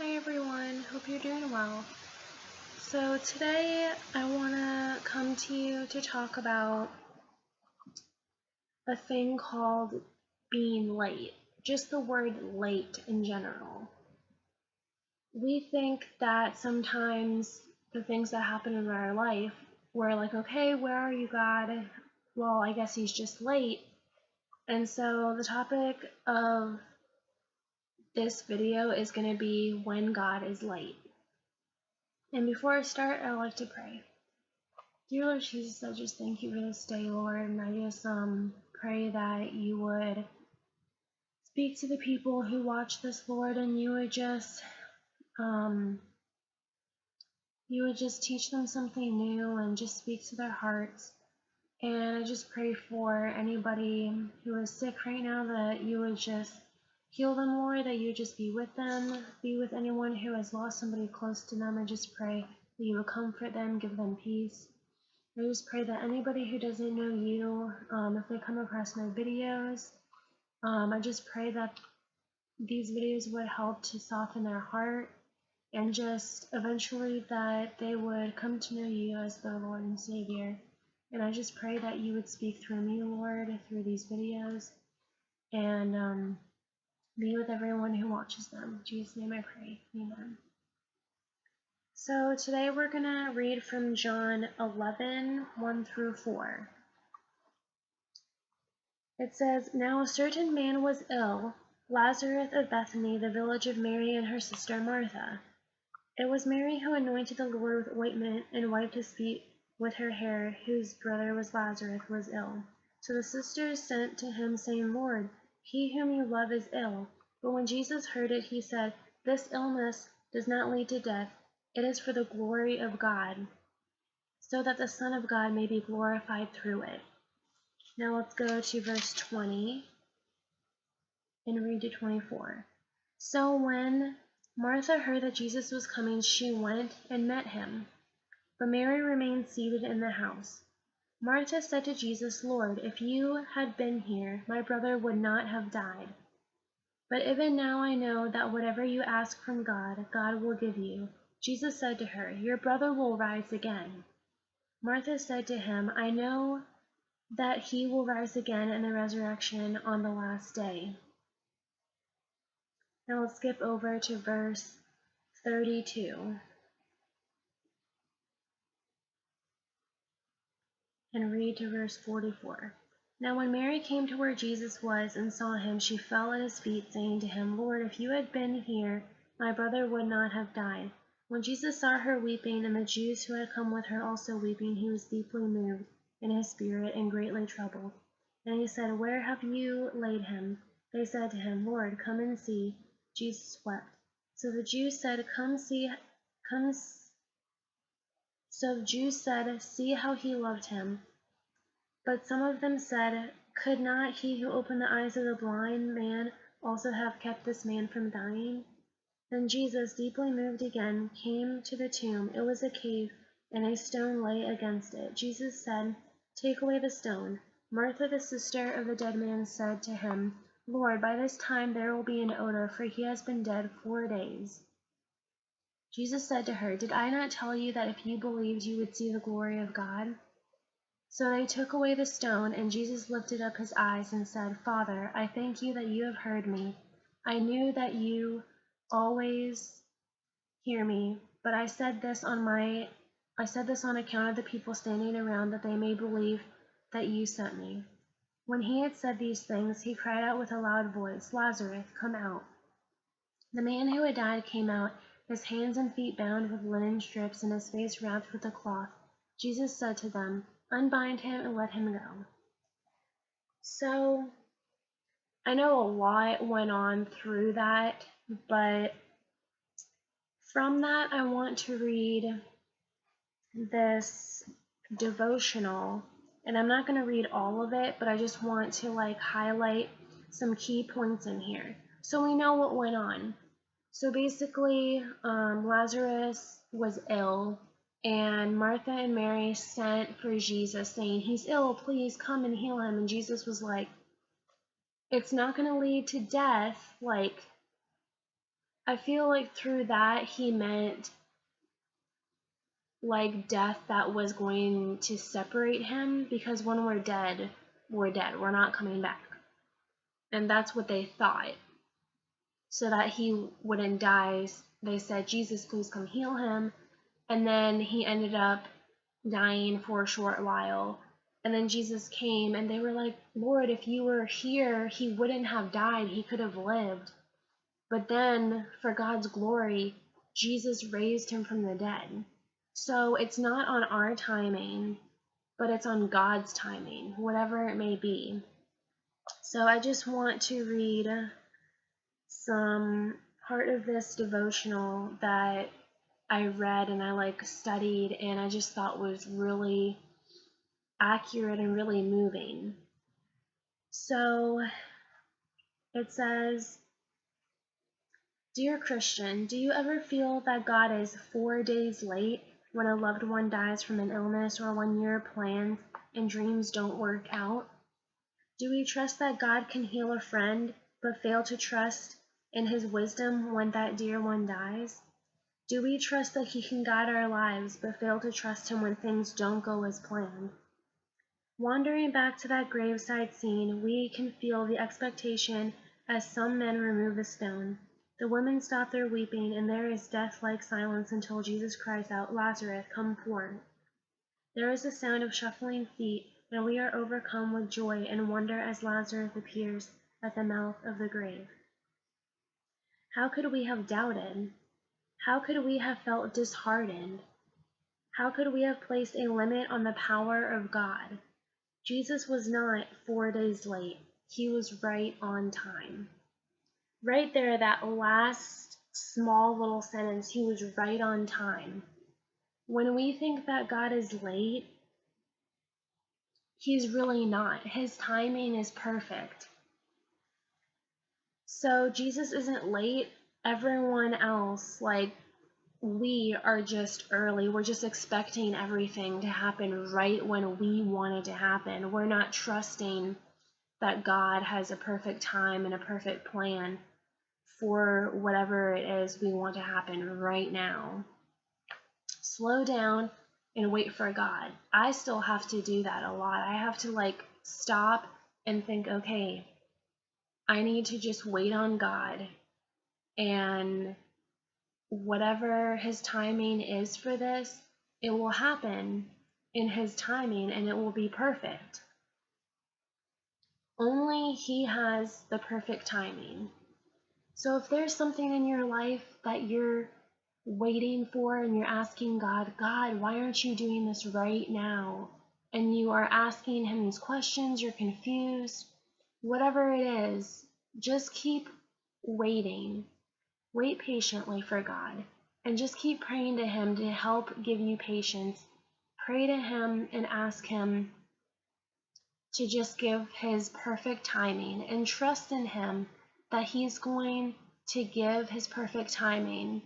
Hi everyone, hope you're doing well. So today I want to come to you to talk about a thing called being late, just the word late in general. We think that sometimes the things that happen in our life, we're like, okay, where are you, God? Well, I guess he's just late. And so the topic of this video is going to be when God is late. And before I start, I'd like to pray. Dear Lord Jesus, I just thank you for this day, Lord, and I just pray that you would speak to the people who watch this, Lord, and you would just teach them something new and just speak to their hearts. And I just pray for anybody who is sick right now that you would just heal them, Lord, that you would just be with them, be with anyone who has lost somebody close to them. I just pray that you would comfort them, give them peace. I just pray that anybody who doesn't know you, if they come across my videos, I just pray that these videos would help to soften their heart and just eventually that they would come to know you as their Lord and Savior. And I just pray that you would speak through me, Lord, through these videos, and be with everyone who watches them. In Jesus' name I pray. Amen. So today we're going to read from John 11, 1 through 4. It says, Now a certain man was ill, Lazarus of Bethany, the village of Mary and her sister Martha. It was Mary who anointed the Lord with ointment and wiped his feet with her hair, whose brother was Lazarus was ill. So the sisters sent to him, saying, Lord, he whom you love is ill. But when Jesus heard it, he said, This illness does not lead to death. It is for the glory of God, so that the Son of God may be glorified through it. Now let's go to verse 20 and read to 24. So when Martha heard that Jesus was coming, she went and met him. But Mary remained seated in the house. Martha said to Jesus, Lord, if you had been here, my brother would not have died. But even now I know that whatever you ask from God, God will give you. Jesus said to her, Your brother will rise again. Martha said to him, I know that he will rise again in the resurrection on the last day. Now let's skip over to verse 32 and read to verse 44. Now when Mary came to where Jesus was and saw him, she fell at his feet, saying to him, Lord, if you had been here, my brother would not have died. When Jesus saw her weeping, and the Jews who had come with her also weeping, he was deeply moved in his spirit and greatly troubled. And he said, Where have you laid him? They said to him, Lord, come and see. Jesus wept. So the Jews said, See how he loved him. But some of them said, Could not he who opened the eyes of the blind man also have kept this man from dying? Then Jesus, deeply moved again, came to the tomb. It was a cave, and a stone lay against it. Jesus said, Take away the stone. Martha, the sister of the dead man, said to him, Lord, by this time there will be an odor, for he has been dead 4 days. Jesus said to her, Did I not tell you that if you believed, you would see the glory of God? So they took away the stone, and Jesus lifted up his eyes and said, Father, I thank you that you have heard me. I knew that you always hear me, but I said this on account of the people standing around, that they may believe that you sent me. When he had said these things, he cried out with a loud voice, Lazarus, come out. The man who had died came out, his hands and feet bound with linen strips and his face wrapped with a cloth. Jesus said to them, Unbind him and let him go. So, I know a lot went on through that, but from that I want to read this devotional, and I'm not going to read all of it, but I just want to highlight some key points in here so we know what went on. So basically, Lazarus was ill, and Martha and Mary sent for Jesus saying, He's ill, please come and heal him. And Jesus was like, it's not going to lead to death. I feel like through that he meant like death that was going to separate him, because when we're dead, we're dead. We're not coming back. And that's what they thought. So that he wouldn't die, they said, Jesus, please come heal him. And then he ended up dying for a short while. And then Jesus came and they were like, Lord, if you were here, he wouldn't have died. He could have lived. But then, for God's glory, Jesus raised him from the dead. So it's not on our timing, but it's on God's timing, whatever it may be. So I just want to read some part of this devotional that I read and I studied and I just thought was really accurate and really moving. So it says, Dear Christian, do you ever feel that God is 4 days late when a loved one dies from an illness or when your plans and dreams don't work out? Do we trust that God can heal a friend but fail to trust in his wisdom when that dear one dies? Do we trust that he can guide our lives but fail to trust him when things don't go as planned? Wandering back to that graveside scene, we can feel the expectation as some men remove the stone. The women stop their weeping, and there is death-like silence until Jesus cries out, Lazarus, come forth. There is the sound of shuffling feet, and we are overcome with joy and wonder as Lazarus appears at the mouth of the grave. How could we have doubted? How could we have felt disheartened? How could we have placed a limit on the power of God? Jesus was not 4 days late. He was right on time. Right there, that last small little sentence, he was right on time. When we think that God is late, he's really not. His timing is perfect. So Jesus isn't late. Everyone else, we are just early. We're just expecting everything to happen right when we want it to happen. We're not trusting that God has a perfect time and a perfect plan for whatever it is we want to happen right now. Slow down and wait for God. I still have to do that a lot. I have to stop and think, okay, I need to just wait on God, and whatever his timing is for this, it will happen in his timing and it will be perfect. Only he has the perfect timing. So if there's something in your life that you're waiting for and you're asking God, why aren't you doing this right now? And you are asking him these questions, you're confused, whatever it is, just keep waiting. Wait patiently for God. And just keep praying to him to help give you patience. Pray to him and ask him to just give his perfect timing, and trust in him that he's going to give his perfect timing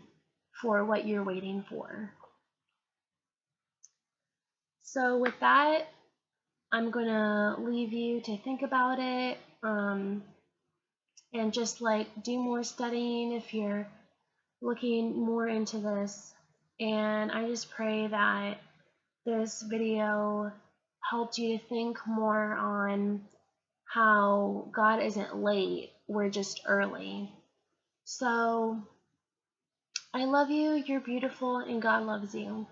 for what you're waiting for. So with that, I'm going to leave you to think about it, and just do more studying if you're looking more into this. And I just pray that this video helped you to think more on how God isn't late, we're just early. So I love you, you're beautiful, and God loves you.